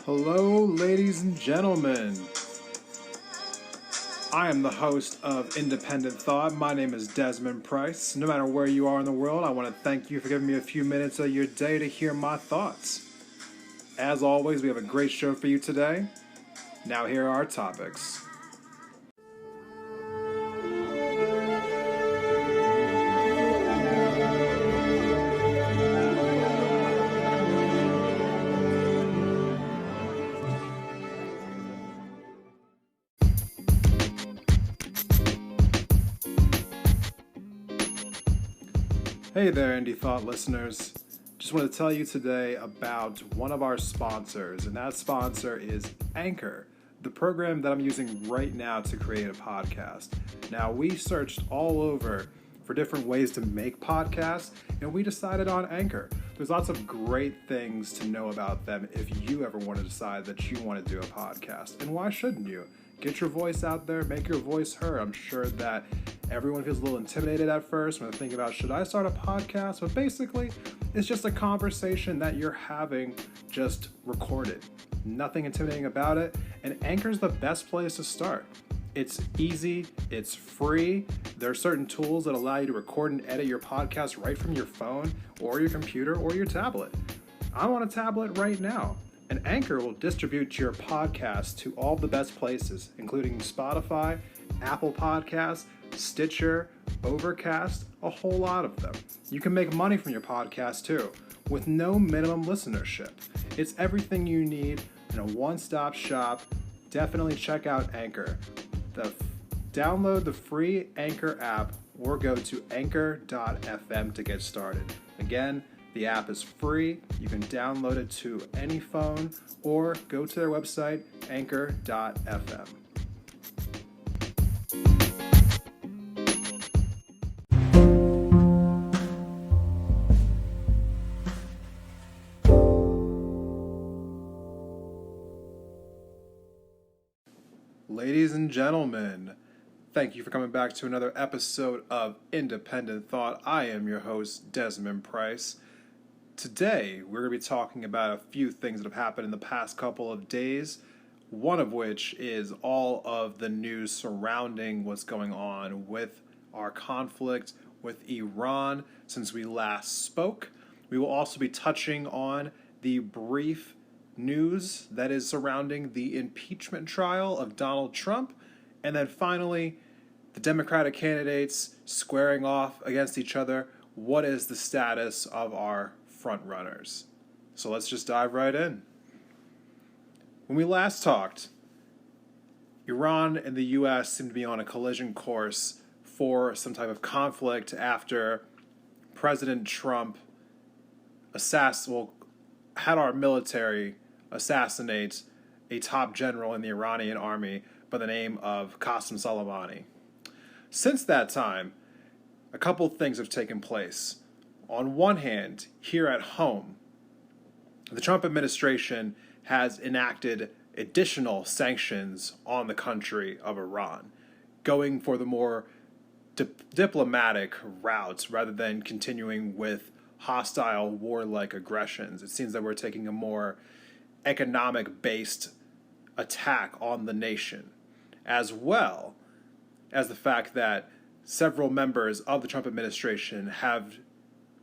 Hello, ladies and gentlemen. I am the host of Independent Thought. My name is Desmond Price. No matter where you are in the world, I want to thank you for giving me a few minutes of your day to hear my thoughts. As always, we have a great show for you today. Now, here are our topics. Hey there, Indie Thought listeners. Just want to tell you today about one of our sponsors, and that sponsor is Anchor, the program that I'm using right now to create a podcast. Now, we searched all over for different ways to make podcasts, and we decided on Anchor. There's lots of great things to know about them if you ever want to decide that you want to do a podcast. And why shouldn't you? Get your voice out there, make your voice heard. I'm sure that everyone feels a little intimidated at first when they think about, should I start a podcast? But basically, it's just a conversation that you're having just recorded. Nothing intimidating about it, and Anchor's the best place to start. It's easy, it's free. There are certain tools that allow you to record and edit your podcast right from your phone or your computer or your tablet. I'm on a tablet right now. And Anchor will distribute your podcast to all the best places, including Spotify, Apple Podcasts, Stitcher, Overcast, a whole lot of them. You can make money from your podcast too, with no minimum listenership. It's everything you need in a one-stop shop. Definitely check out Anchor. Download the free Anchor app or go to anchor.fm to get started. Again, the app is free. You can download it to any phone or go to their website, anchor.fm. Ladies and gentlemen, thank you for coming back to another episode of Independent Thought. I am your host, Desmond Price. Today, we're going to be talking about a few things that have happened in the past couple of days, one of which is all of the news surrounding what's going on with our conflict with Iran since we last spoke. We will also be touching on the brief news that is surrounding the impeachment trial of Donald Trump, and then finally, the Democratic candidates squaring off against each other. What is the status of our front runners? So let's just dive right in. When we last talked, Iran and the U.S. seemed to be on a collision course for some type of conflict after President Trump had our military assassinate a top general in the Iranian army by the name of Qasem Soleimani. Since that time, a couple things have taken place. On one hand, here at home, the Trump administration has enacted additional sanctions on the country of Iran, going for the more diplomatic routes rather than continuing with hostile, warlike aggressions. It seems that we're taking a more economic-based attack on the nation, as well as the fact that several members of the Trump administration have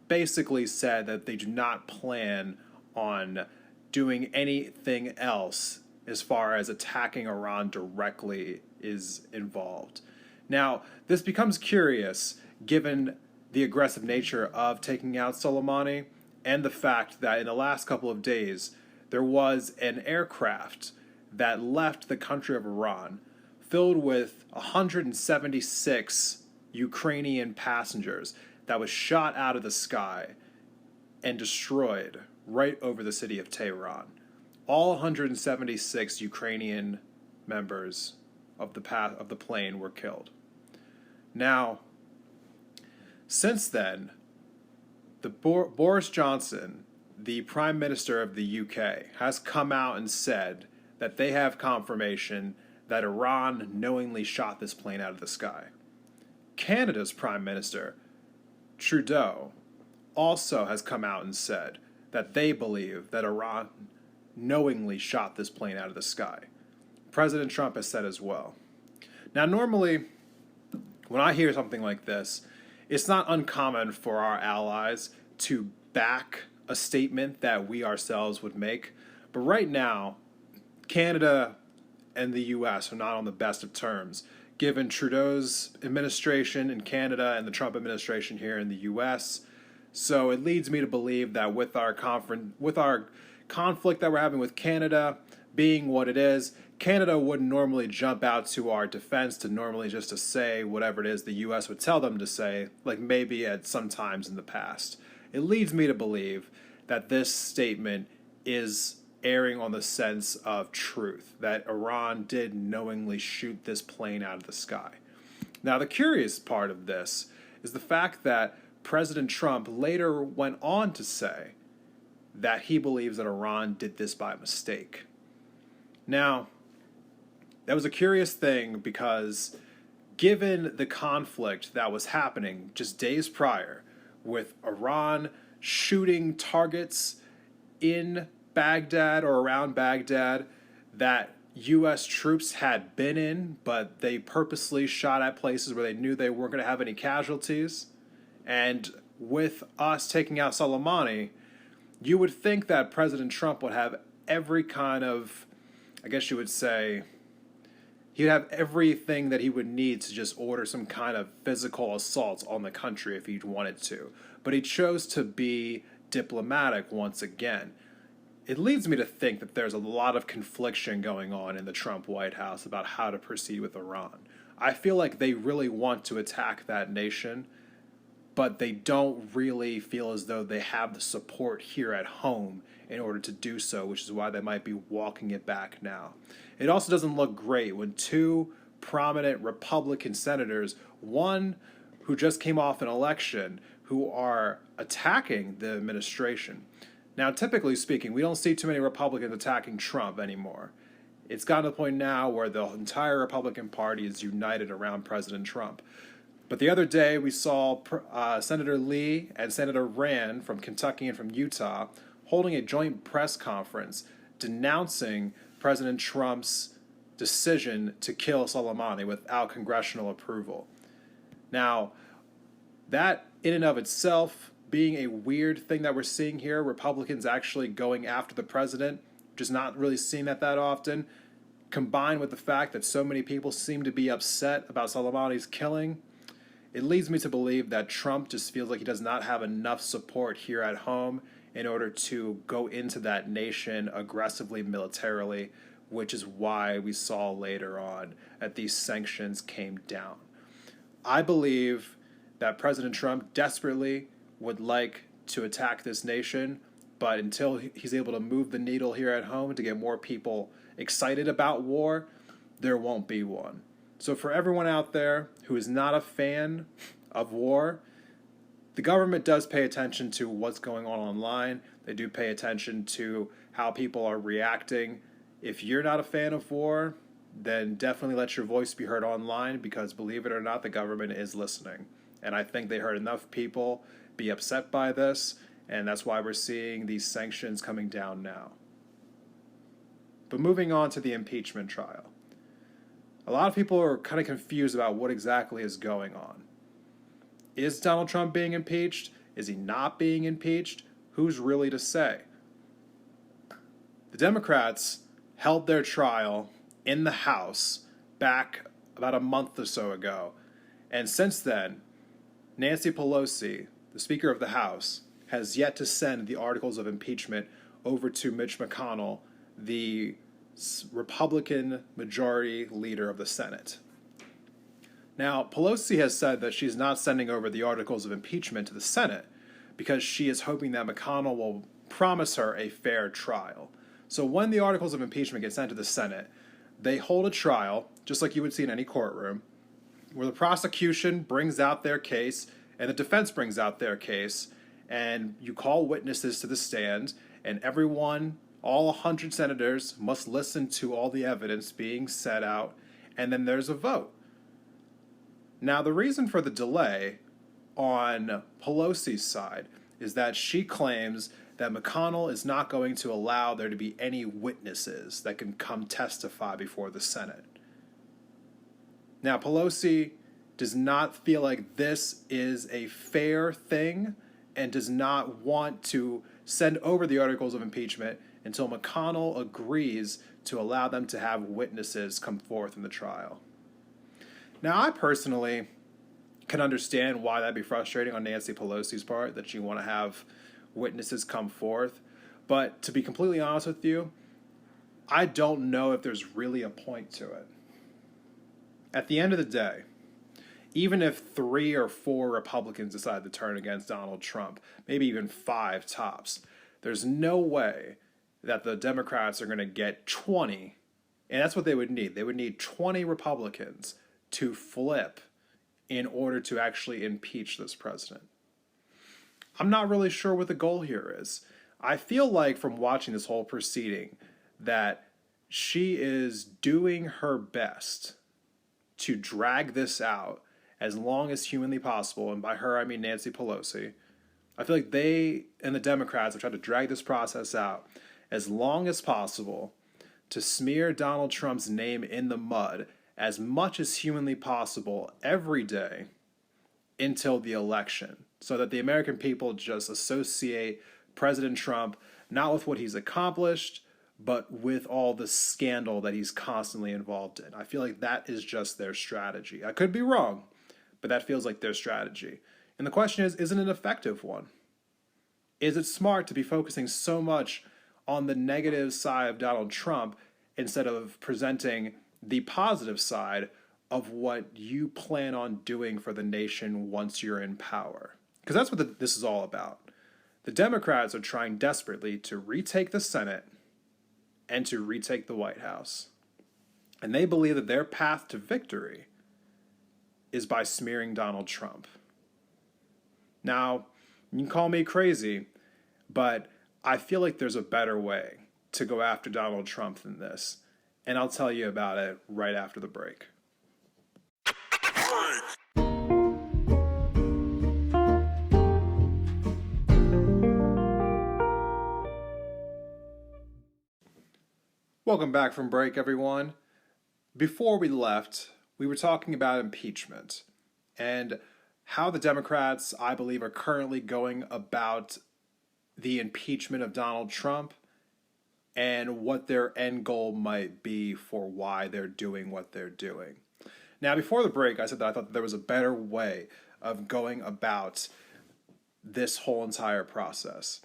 basically said that they do not plan on doing anything else as far as attacking Iran directly is involved. Now, this becomes curious given the aggressive nature of taking out Soleimani and the fact that in the last couple of days, there was an aircraft that left the country of Iran filled with 176 Ukrainian passengers that was shot out of the sky and destroyed right over the city of Tehran. All 176 Ukrainian members of the plane were killed. Now, since then, Boris Johnson, the Prime Minister of the UK, has come out and said that they have confirmation that Iran knowingly shot this plane out of the sky. Canada's Prime Minister, Trudeau, also has come out and said that they believe that Iran knowingly shot this plane out of the sky. President Trump has said as well. Now, normally, when I hear something like this, it's not uncommon for our allies to back a statement that we ourselves would make. But right now, Canada and the U.S. are not on the best of terms, given Trudeau's administration in Canada and the Trump administration here in the U.S. So it leads me to believe that with our conflict that we're having with Canada being what it is, Canada wouldn't normally jump out to our defense to say whatever it is the U.S. would tell them to say, like maybe at some times in the past. It leads me to believe that this statement is erring on the sense of truth, that Iran did knowingly shoot this plane out of the sky. Now, the curious part of this is the fact that President Trump later went on to say that he believes that Iran did this by mistake. Now, that was a curious thing because given the conflict that was happening just days prior with Iran shooting targets in Baghdad or around Baghdad that U.S. troops had been in, but they purposely shot at places where they knew they weren't going to have any casualties. And with us taking out Soleimani, you would think that President Trump would have every kind of, I guess you would say, he'd have everything that he would need to just order some kind of physical assault on the country if he wanted to. But he chose to be diplomatic once again. It leads me to think that there's a lot of confliction going on in the Trump White House about how to proceed with Iran. I feel like they really want to attack that nation, but they don't really feel as though they have the support here at home in order to do so, which is why they might be walking it back now. It also doesn't look great when two prominent Republican senators, one who just came off an election, who are attacking the administration. Now, typically speaking, we don't see too many Republicans attacking Trump anymore. It's gotten to the point now where the entire Republican Party is united around President Trump. But the other day, we saw Senator Lee and Senator Rand from Kentucky and from Utah holding a joint press conference denouncing President Trump's decision to kill Soleimani without congressional approval. Now, that in and of itself being a weird thing that we're seeing here, Republicans actually going after the president, just not really seeing that often, combined with the fact that so many people seem to be upset about Soleimani's killing, it leads me to believe that Trump just feels like he does not have enough support here at home in order to go into that nation aggressively militarily, which is why we saw later on that these sanctions came down. I believe that President Trump desperately would like to attack this nation, but until he's able to move the needle here at home to get more people excited about war, there won't be one. So for everyone out there who is not a fan of war, the government does pay attention to what's going on online. They do pay attention to how people are reacting. If you're not a fan of war, then definitely let your voice be heard online, because believe it or not, the government is listening. And I think they heard enough people be upset by this, and that's why we're seeing these sanctions coming down now. But moving on to the impeachment trial. A lot of people are kind of confused about what exactly is going on. Is Donald Trump being impeached? Is he not being impeached? Who's really to say? The Democrats held their trial in the House back about a month or so ago. And since then, Nancy Pelosi, the Speaker of the House, has yet to send the articles of impeachment over to Mitch McConnell, the Republican majority leader of the Senate. Now, Pelosi has said that she's not sending over the articles of impeachment to the Senate because she is hoping that McConnell will promise her a fair trial. So when the articles of impeachment get sent to the Senate, they hold a trial, just like you would see in any courtroom, where the prosecution brings out their case and the defense brings out their case, and you call witnesses to the stand, and everyone, all 100 senators, must listen to all the evidence being set out, and then there's a vote. Now, the reason for the delay on Pelosi's side is that she claims that McConnell is not going to allow there to be any witnesses that can come testify before the Senate. Now, Pelosi does not feel like this is a fair thing and does not want to send over the articles of impeachment until McConnell agrees to allow them to have witnesses come forth in the trial. Now, I personally can understand why that'd be frustrating on Nancy Pelosi's part, that you want to have witnesses come forth. But to be completely honest with you, I don't know if there's really a point to it. At the end of the day, even if 3 or 4 Republicans decide to turn against Donald Trump, maybe even 5 tops, there's no way that the Democrats are going to get 20, and that's what they would need. They would need 20 Republicans to flip in order to actually impeach this president. I'm not really sure what the goal here is. I feel like from watching this whole proceeding that she is doing her best to drag this out as long as humanly possible, and by her I mean Nancy Pelosi. I feel like they and the Democrats have tried to drag this process out as long as possible to smear Donald Trump's name in the mud as much as humanly possible every day until the election, so that the American people just associate President Trump not with what he's accomplished, but with all the scandal that he's constantly involved in. I feel like that is just their strategy. I could be wrong, but that feels like their strategy. And the question is it an effective one? Is it smart to be focusing so much on the negative side of Donald Trump instead of presenting the positive side of what you plan on doing for the nation once you're in power? Because that's what this is all about. The Democrats are trying desperately to retake the Senate and to retake the White House. And they believe that their path to victory is by smearing Donald Trump. Now, you can call me crazy, but I feel like there's a better way to go after Donald Trump than this. And I'll tell you about it right after the break. Welcome back from break, everyone. Before we left, we were talking about impeachment and how the Democrats, I believe, are currently going about the impeachment of Donald Trump and what their end goal might be for why they're doing what they're doing. Now, before the break, I said that I thought that there was a better way of going about this whole entire process.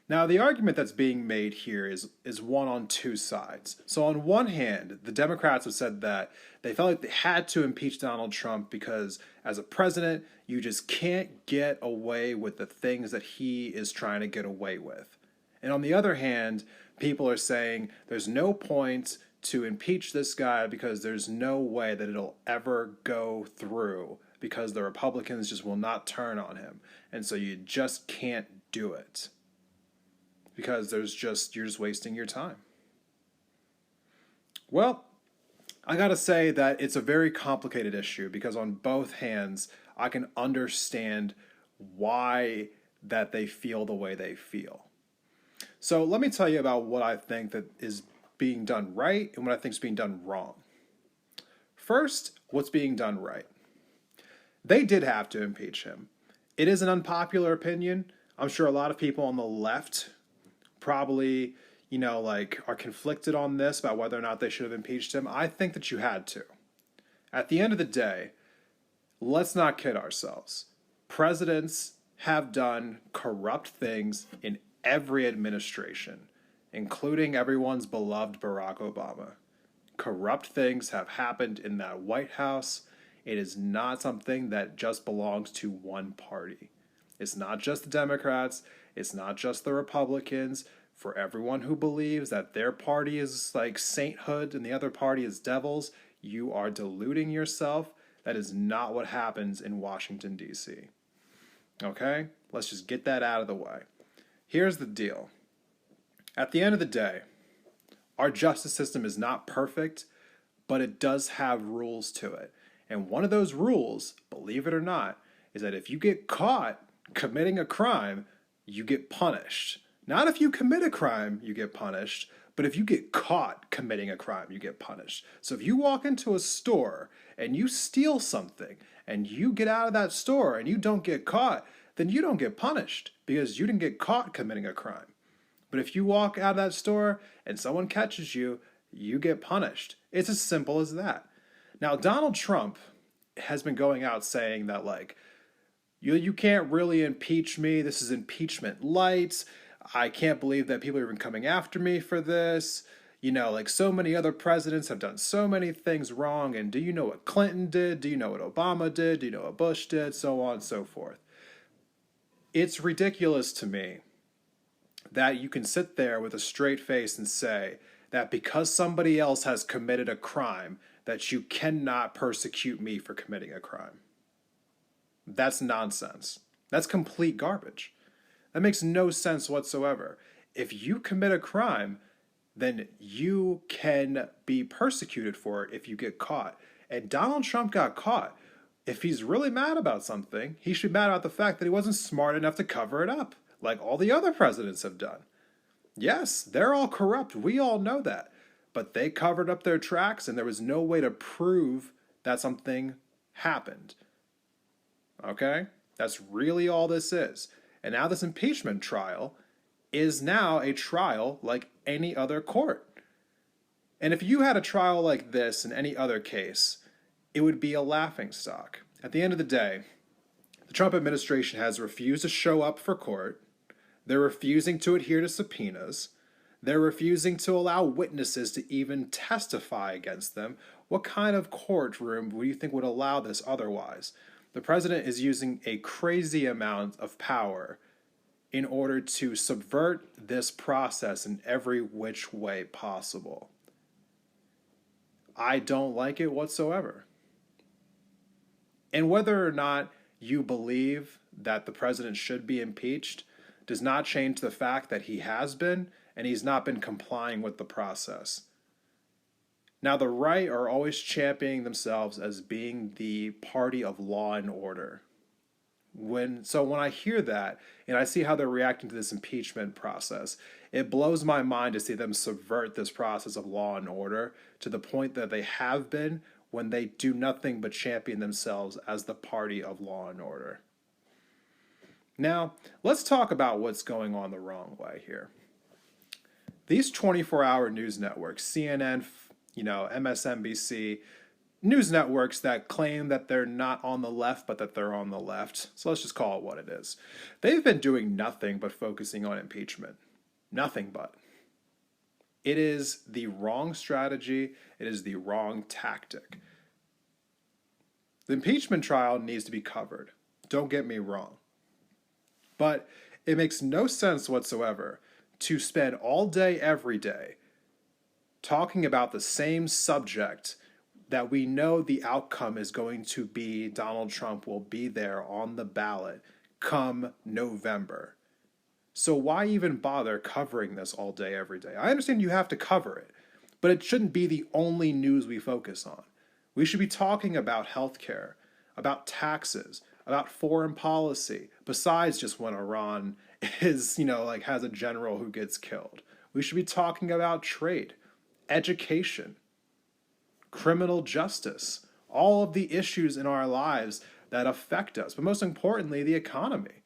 Now, the argument that's being made here is one on two sides. So on one hand, the Democrats have said that they felt like they had to impeach Donald Trump because as a president, you just can't get away with the things that he is trying to get away with. And on the other hand, people are saying there's no point to impeach this guy because there's no way that it'll ever go through because the Republicans just will not turn on him. And so you just can't do it. Because you're just wasting your time. Well, I gotta say that it's a very complicated issue because on both hands, I can understand why that they feel the way they feel. So let me tell you about what I think that is being done right and what I think is being done wrong. First, what's being done right? They did have to impeach him. It is an unpopular opinion. I'm sure a lot of people on the left probably, are conflicted on this about whether or not they should have impeached him. I think that you had to. At the end of the day, let's not kid ourselves. Presidents have done corrupt things in every administration, including everyone's beloved Barack Obama. Corrupt things have happened in that White House. It is not something that just belongs to one party. It's not just the Democrats. It's not just the Republicans. For everyone who believes that their party is like sainthood and the other party is devils, you are deluding yourself. That is not what happens in Washington, D.C. Okay? Let's just get that out of the way. Here's the deal. At the end of the day, our justice system is not perfect, but it does have rules to it. And one of those rules, believe it or not, is that if you get caught committing a crime, you get punished. Not if you commit a crime, you get punished, but if you get caught committing a crime, you get punished. So if you walk into a store and you steal something and you get out of that store and you don't get caught, then you don't get punished because you didn't get caught committing a crime. But if you walk out of that store and someone catches you, you get punished. It's as simple as that. Now, Donald Trump has been going out saying that, like, you can't really impeach me. This is impeachment light. I can't believe that people are even coming after me for this. You know, like, so many other presidents have done so many things wrong. And do you know what Clinton did? Do you know what Obama did? Do you know what Bush did? So on and so forth. It's ridiculous to me that you can sit there with a straight face and say that because somebody else has committed a crime, that you cannot persecute me for committing a crime. That's nonsense. That's complete garbage. That makes no sense whatsoever. If you commit a crime, then you can be persecuted for it if you get caught. And Donald Trump got caught. If he's really mad about something, he should be mad about the fact that he wasn't smart enough to cover it up, like all the other presidents have done. Yes, they're all corrupt. We all know that. But they covered up their tracks and there was no way to prove that something happened. Okay? That's really all this is. And now this impeachment trial is now a trial like any other court. And if you had a trial like this in any other case, it would be a laughingstock. At the end of the day, the Trump administration has refused to show up for court. They're refusing to adhere to subpoenas. They're refusing to allow witnesses to even testify against them. What kind of courtroom do you think would allow this otherwise? The president is using a crazy amount of power in order to subvert this process in every which way possible. I don't like it whatsoever. And whether or not you believe that the president should be impeached does not change the fact that he has been, and he's not been complying with the process. Now, the right are always championing themselves as being the party of law and order. When I hear that, and I see how they're reacting to this impeachment process, it blows my mind to see them subvert this process of law and order to the point that they have been when they do nothing but champion themselves as the party of law and order. Now, let's talk about what's going on the wrong way here. These 24-hour news networks, CNN, MSNBC, news networks that claim that they're not on the left, but that they're on the left. So let's just call it what it is. They've been doing nothing but focusing on impeachment. Nothing but. It is the wrong strategy. It is the wrong tactic. The impeachment trial needs to be covered. Don't get me wrong. But it makes no sense whatsoever to spend all day, every day, talking about the same subject that we know the outcome is going to be Donald Trump will be there on the ballot come November. So why even bother covering this all day, every day? I understand you have to cover it, but it shouldn't be the only news we focus on. We should be talking about healthcare, about taxes, about foreign policy, besides just when Iran is, has a general who gets killed. We should be talking about trade, education, criminal justice, all of the issues in our lives that affect us, but most importantly, the economy.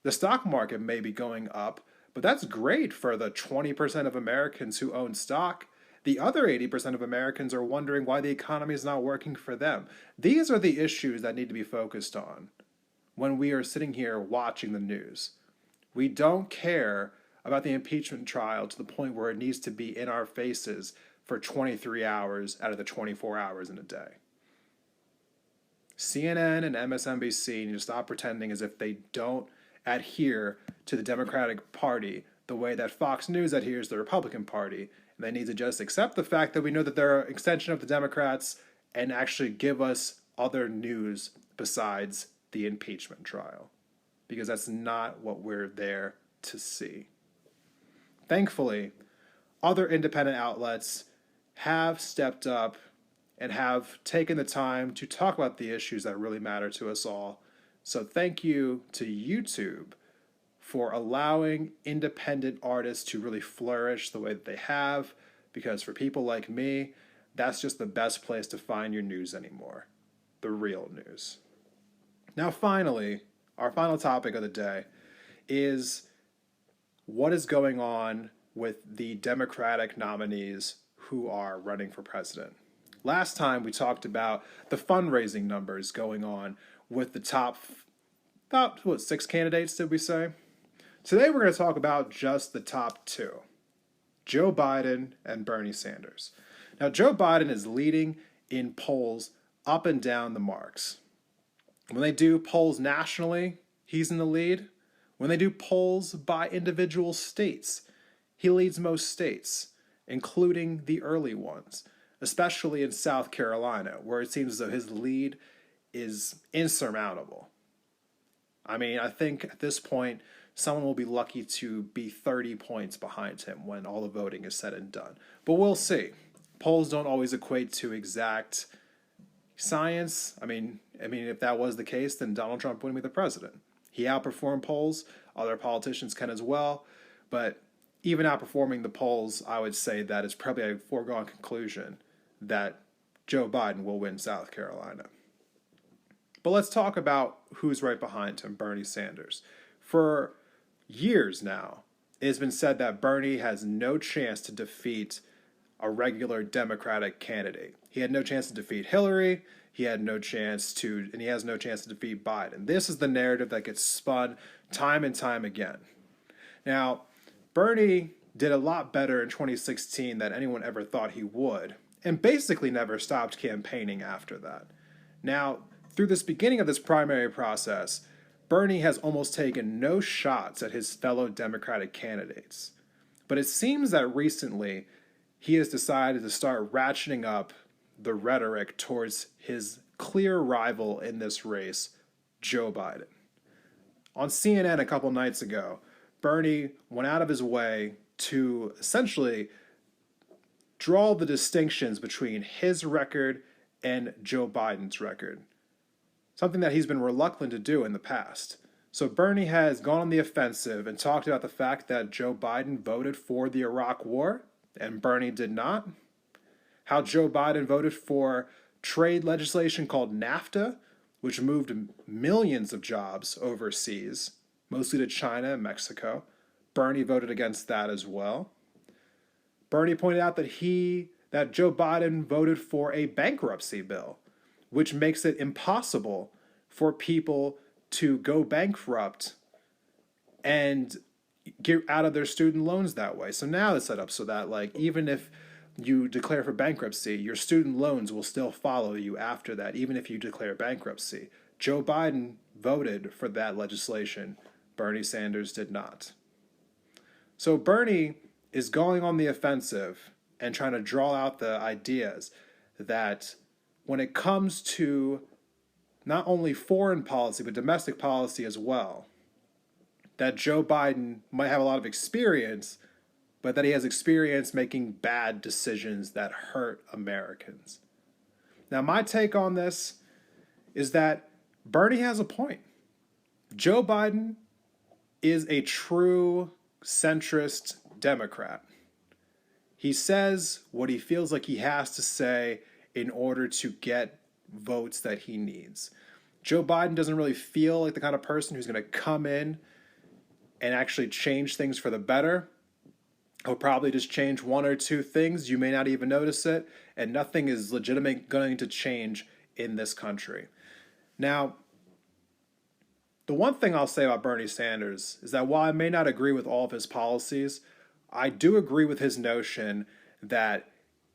The stock market may be going up, but that's great for the 20% of Americans who own stock. The other 80% of Americans are wondering why the economy is not working for them. These are the issues that need to be focused on when we are sitting here watching the news. We don't care about the impeachment trial to the point where it needs to be in our faces for 23 hours out of the 24 hours in a day. CNN and MSNBC need to stop pretending as if they don't adhere to the Democratic Party the way that Fox News adheres to the Republican Party. And they need to just accept the fact that we know that they're an extension of the Democrats and actually give us other news besides the impeachment trial. Because that's not what we're there to see. Thankfully, other independent outlets have stepped up and have taken the time to talk about the issues that really matter to us all. So thank you to YouTube for allowing independent artists to really flourish the way that they have, because for people like me, that's just the best place to find your news anymore. The real news. Now, finally, our final topic of the day is what is going on with the Democratic nominees who are running for president. Last time we talked about the fundraising numbers going on with the top, about 6 candidates, did we say? Today we're going to talk about just the top 2, Joe Biden and Bernie Sanders. Now, Joe Biden is leading in polls up and down the marks. When they do polls nationally, he's in the lead. When they do polls by individual states, he leads most states, including the early ones, especially in South Carolina, where it seems as though his lead is insurmountable. I mean, I think at this point, someone will be lucky to be 30 points behind him when all the voting is said and done. But we'll see. Polls don't always equate to exact science. I mean, if that was the case, then Donald Trump wouldn't be the president. He outperformed polls. Other politicians can as well. But even outperforming the polls, I would say that it's probably a foregone conclusion that Joe Biden will win South Carolina. But let's talk about who's right behind him, Bernie Sanders. For years now, it has been said that Bernie has no chance to defeat a regular Democratic candidate. He had no chance to defeat Hillary. He has no chance to defeat Biden. This is the narrative that gets spun time and time again. Now, Bernie did a lot better in 2016 than anyone ever thought he would, and basically never stopped campaigning after that. Now, through this beginning of this primary process, Bernie has almost taken no shots at his fellow Democratic candidates. But it seems that recently he has decided to start ratcheting up the rhetoric towards his clear rival in this race, Joe Biden. On CNN a couple nights ago, Bernie went out of his way to essentially draw the distinctions between his record and Joe Biden's record. Something that he's been reluctant to do in the past. So Bernie has gone on the offensive and talked about the fact that Joe Biden voted for the Iraq War and Bernie did not. How Joe Biden voted for trade legislation called NAFTA, which moved millions of jobs overseas, mostly to China and Mexico. Bernie voted against that as well. Bernie pointed out that Joe Biden voted for a bankruptcy bill, which makes it impossible for people to go bankrupt and get out of their student loans that way. So now it's set up so that, like, even if you declare for bankruptcy, your student loans will still follow you after that, even if you declare bankruptcy. Joe Biden voted for that legislation. Bernie Sanders did not. So Bernie is going on the offensive and trying to draw out the ideas that when it comes to not only foreign policy, but domestic policy as well, that Joe Biden might have a lot of experience, but that he has experience making bad decisions that hurt Americans. Now, my take on this is that Bernie has a point. Joe Biden is a true centrist Democrat. He says what he feels like he has to say in order to get votes that he needs. Joe Biden doesn't really feel like the kind of person who's going to come in and actually change things for the better. He'll probably just change one or two things. You may not even notice it, and nothing is legitimately going to change in this country. Now, the one thing I'll say about Bernie Sanders is that while I may not agree with all of his policies, I do agree with his notion that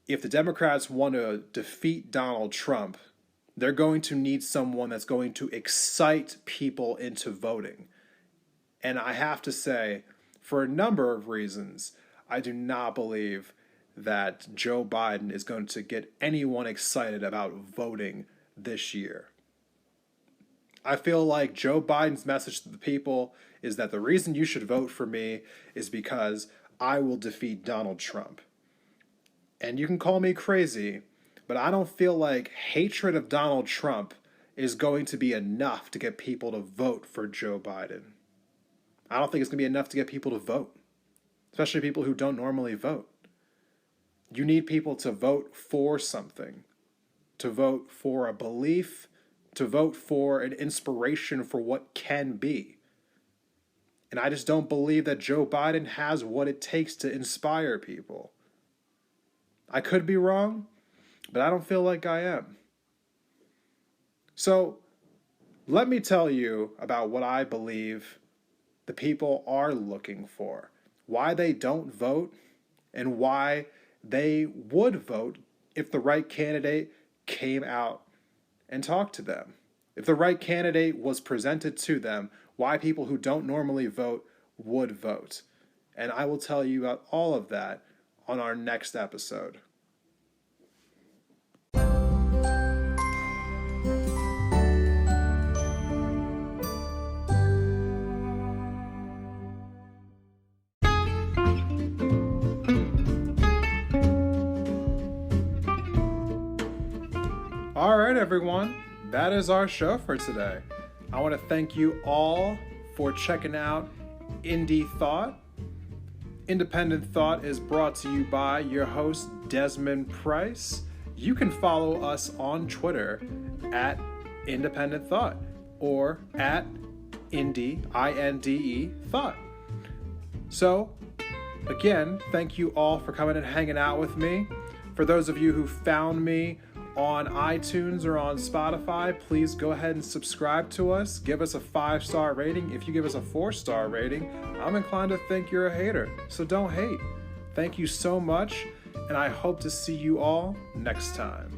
if the Democrats want to defeat Donald Trump, they're going to need someone that's going to excite people into voting. And I have to say, for a number of reasons, I do not believe that Joe Biden is going to get anyone excited about voting this year. I feel like Joe Biden's message to the people is that the reason you should vote for me is because I will defeat Donald Trump. And you can call me crazy, but I don't feel like hatred of Donald Trump is going to be enough to get people to vote for Joe Biden. I don't think it's going to be enough to get people to vote, especially people who don't normally vote. You need people to vote for something, to vote for a belief, to vote for an inspiration for what can be. And I just don't believe that Joe Biden has what it takes to inspire people. I could be wrong, but I don't feel like I am. So let me tell you about what I believe the people are looking for, why they don't vote, and why they would vote if the right candidate came out and talked to them. If the right candidate was presented to them, why people who don't normally vote would vote. And I will tell you about all of that on our next episode. All right, everyone, that is our show for today. I want to thank you all for checking out Indie Thought. Independent Thought is brought to you by your host, Desmond Price. You can follow us on Twitter at Independent Thought or at Indie, I-N-D-E, Thought. So, again, thank you all for coming and hanging out with me. For those of you who found me on iTunes or on Spotify, please go ahead and subscribe to us. Give us a 5-star rating. If you give us a 4-star rating, I'm inclined to think you're a hater. So don't hate. Thank you so much, and I hope to see you all next time.